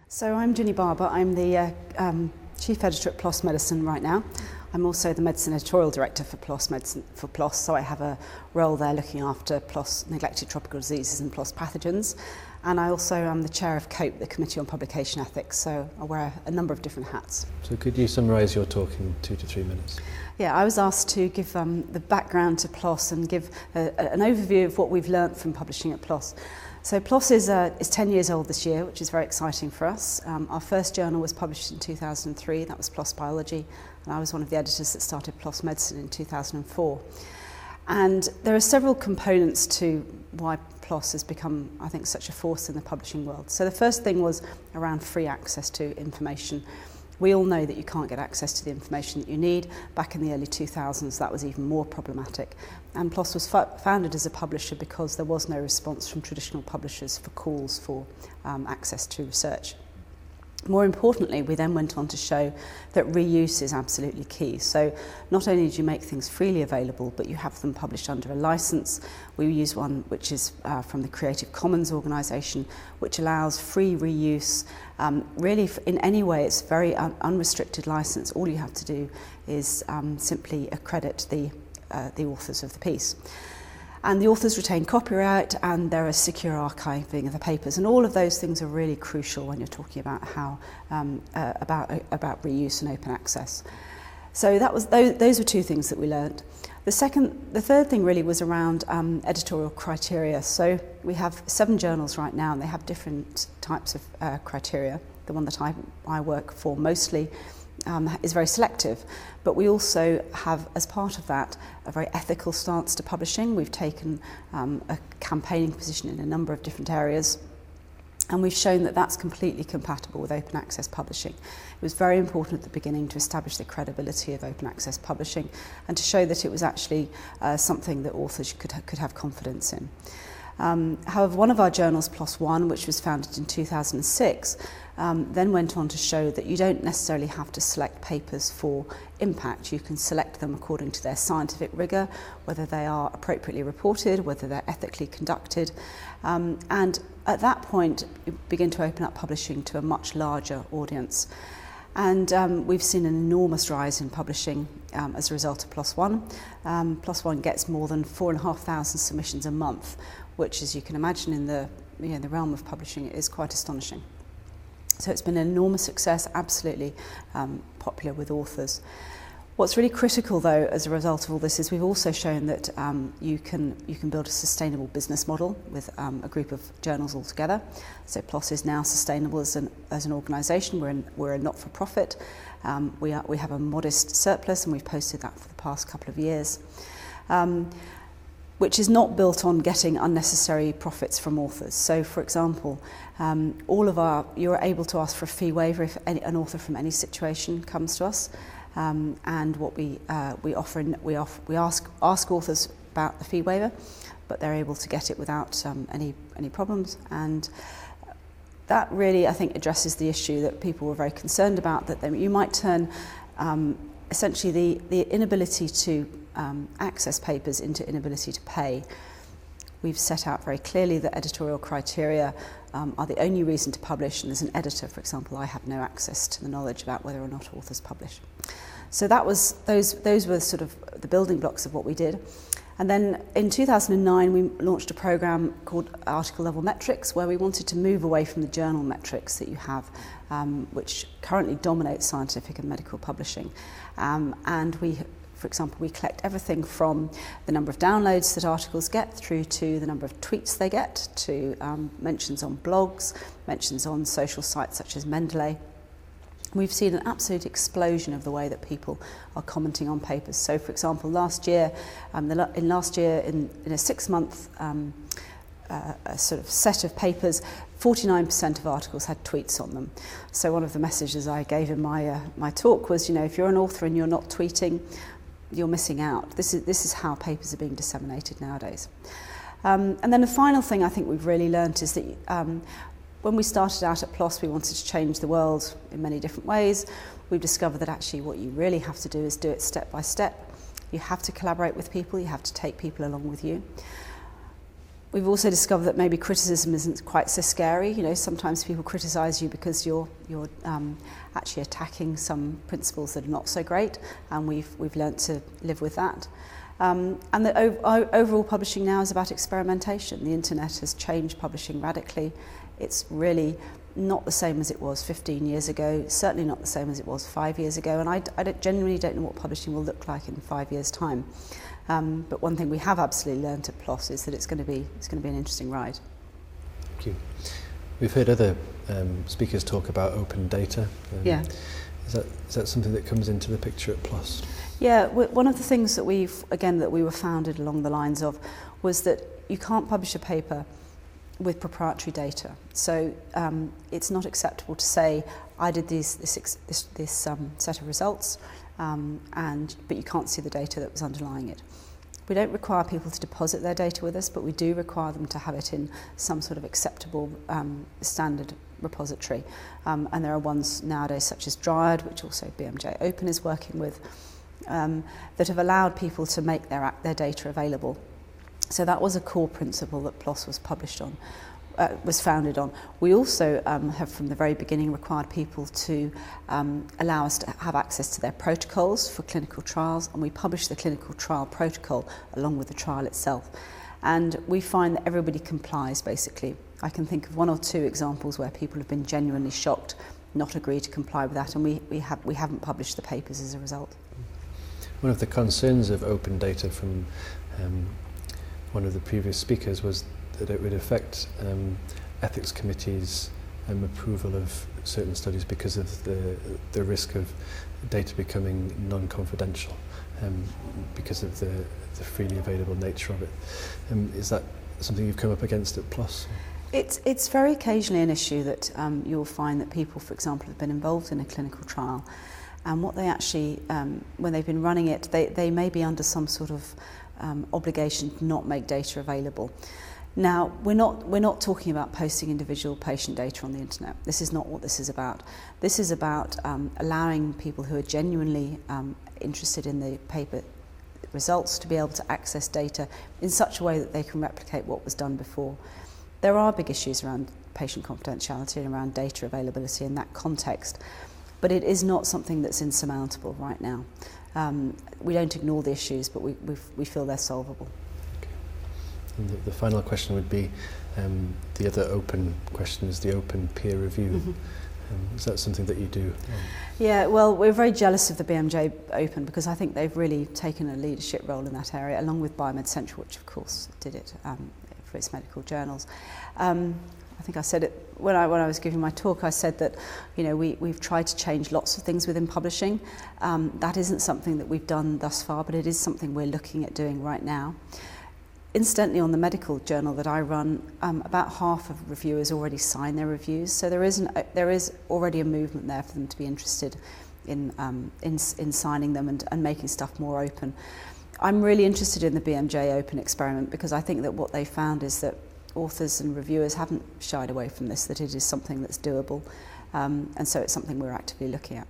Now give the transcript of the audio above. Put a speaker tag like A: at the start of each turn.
A: So I'm Ginny Barbour. I'm the Chief Editor at PLOS Medicine right now. I'm also the Medicine Editorial Director for PLOS Medicine for PLOS, so I have a role there looking after PLOS neglected tropical diseases and PLOS pathogens. And I also am the Chair of COPE, the Committee on Publication Ethics, so I wear a number of different hats.
B: So could you summarise your talk in 2 to 3 minutes?
A: Yeah, I was asked to give the background to PLOS and give an overview of what we've learnt from publishing at PLOS. So PLOS is 10 years old this year, which is very exciting for us. Our first journal was published in 2003, that was PLOS Biology, and I was one of the editors that started PLOS Medicine in 2004. And there are several components to why PLOS has become, I think, such a force in the publishing world. So the first thing was around free access to information. We all know that you can't get access to the information that you need. Back in the early 2000s, that was even more problematic. And PLOS was founded as a publisher because there was no response from traditional publishers for calls for access to research. More importantly, we then went on to show that reuse is absolutely key. So not only do you make things freely available, but you have them published under a license. We use one which is from the Creative Commons organisation, which allows free reuse. Really, in any way, it's a very unrestricted license. All you have to do is simply accredit the authors of the piece. And the authors retain copyright, and there is secure archiving of the papers, and all of those things are really crucial when you're talking about how about reuse and open access. So those were two things that we learned. The third thing really was around editorial criteria. So we have 7 journals right now, and they have different types of criteria. The one that I work for mostly is very selective, but we also have, as part of that, a very ethical stance to publishing. We've taken a campaigning position in a number of different areas, and we've shown that that's completely compatible with open access publishing. It was very important at the beginning to establish the credibility of open access publishing and to show that it was actually something that authors could have confidence in. However, one of our journals, PLOS One, which was founded in 2006, then went on to show that you don't necessarily have to select papers for impact. You can select them according to their scientific rigour, whether they are appropriately reported, whether they're ethically conducted. And at that point, you begin to open up publishing to a much larger audience. And we've seen an enormous rise in publishing as a result of PLOS One. PLOS One gets more than 4,500 submissions a month, which, as you can imagine, in the realm of publishing, is quite astonishing. So it's been an enormous success, absolutely popular with authors. What's really critical, though, as a result of all this, is we've also shown that you can build a sustainable business model with a group of journals all together. So PLOS is now sustainable as an organisation. We're a not-for-profit. We have a modest surplus, and we've posted that for the past couple of years, which is not built on getting unnecessary profits from authors. So, for example, you're able to ask for a fee waiver if an author from any situation comes to us. And what we ask authors about the fee waiver, but they're able to get it without any problems. And that really, I think, addresses the issue that people were very concerned about, that you might turn essentially the inability to access papers into inability to pay. We've set out very clearly that editorial criteria are the only reason to publish, and as an editor, for example, I have no access to the knowledge about whether or not authors publish. So those were sort of the building blocks of what we did. And then in 2009, we launched a program called Article Level Metrics, where we wanted to move away from the journal metrics that you have, which currently dominate scientific and medical publishing. And for example, we collect everything from the number of downloads that articles get through to the number of tweets they get, to mentions on blogs, mentions on social sites such as Mendeley. We've seen an absolute explosion of the way that people are commenting on papers. So, for example, last year in a 6-month sort of set of papers, 49% of articles had tweets on them. So one of the messages I gave in my talk was, if you're an author and you're not tweeting, you're missing out. This is how papers are being disseminated nowadays. And then the final thing I think we've really learnt is that when we started out at PLOS, we wanted to change the world in many different ways. We've discovered that actually what you really have to do is do it step by step. You have to collaborate with people, you have to take people along with you. We've also discovered that maybe criticism isn't quite so scary. You know, sometimes people criticise you because you're actually attacking some principles that are not so great, and we've learnt to live with that. And the overall publishing now is about experimentation. The internet has changed publishing radically. It's really not the same as it was 15 years ago, certainly not the same as it was 5 years ago, and I genuinely don't know what publishing will look like in 5 years' time. But one thing we have absolutely learned at PLOS is that it's going to be an interesting ride.
B: Thank you. We've heard other speakers talk about open data.
A: Yeah.
B: Is that something that comes into the picture at PLOS?
A: Yeah, one of the things that we were founded along the lines of was that you can't publish a paper with proprietary data. So it's not acceptable to say, I did this set of results, but you can't see the data that was underlying it. We don't require people to deposit their data with us, but we do require them to have it in some sort of acceptable standard repository. And there are ones nowadays such as Dryad, which also BMJ Open is working with, that have allowed people to make their data available. So that was a core principle that PLOS was founded on. We also have from the very beginning required people to allow us to have access to their protocols for clinical trials, and we publish the clinical trial protocol along with the trial itself. And we find that everybody complies, basically. I can think of one or two examples where people have been genuinely shocked, not agreed to comply with that, and we haven't published the papers as a result.
B: One of the concerns of open data from one of the previous speakers was that it would affect ethics committees' approval of certain studies because of the risk of data becoming non-confidential because of the freely available nature of it. Is that something you've come up against at PLOS?
A: It's very occasionally an issue that you'll find that people, for example, have been involved in a clinical trial, and what they actually, when they've been running it, they may be under some sort of obligation to not make data available. Now, we're not talking about posting individual patient data on the internet. This is not what this is about. This is about allowing people who are genuinely interested in the paper results to be able to access data in such a way that they can replicate what was done before. There are big issues around patient confidentiality and around data availability in that context, but it is not something that's insurmountable right now. We don't ignore the issues, but we feel they're solvable.
B: Okay. And the final question would be, the other open question is the open peer review.
A: Mm-hmm.
B: Is that something that you do?
A: Yeah, well, we're very jealous of the BMJ Open because I think they've really taken a leadership role in that area, along with Biomed Central, which of course did it for its medical journals. I think I said it when I was giving my talk. I said that, you know, we've tried to change lots of things within publishing. That isn't something that we've done thus far, but it is something we're looking at doing right now. Incidentally, on the medical journal that I run, about half of reviewers already sign their reviews, so there is already a movement there for them to be interested in signing them and making stuff more open. I'm really interested in the BMJ Open experiment because I think that what they found is that authors and reviewers haven't shied away from this, that it is something that's doable, and so it's something we're actively looking at.